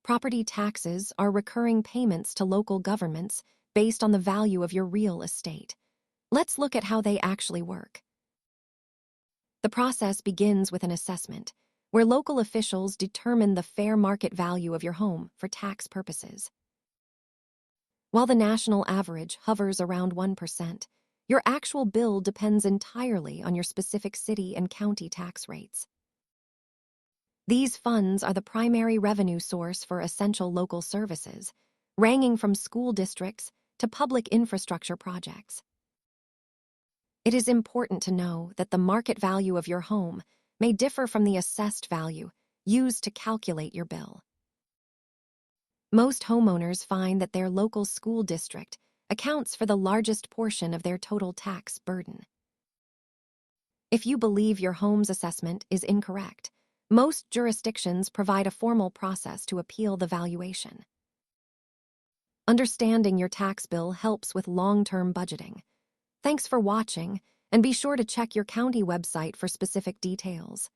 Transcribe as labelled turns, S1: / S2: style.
S1: Property taxes are recurring payments to local governments based on the value of your real estate. Let's look at how they actually work. The process begins with an assessment, where local officials determine the fair market value of your home for tax purposes. While the national average hovers around 1%, your actual bill depends entirely on your specific city and county tax rates. These funds are the primary revenue source for essential local services, ranging from school districts to public infrastructure projects. It is important to know that the market value of your home may differ from the assessed value used to calculate your bill. Most homeowners find that their local school district accounts for the largest portion of their total tax burden. If you believe your home's assessment is incorrect, most jurisdictions provide a formal process to appeal the valuation. Understanding your tax bill helps with long-term budgeting. Thanks for watching, and be sure to check your county website for specific details.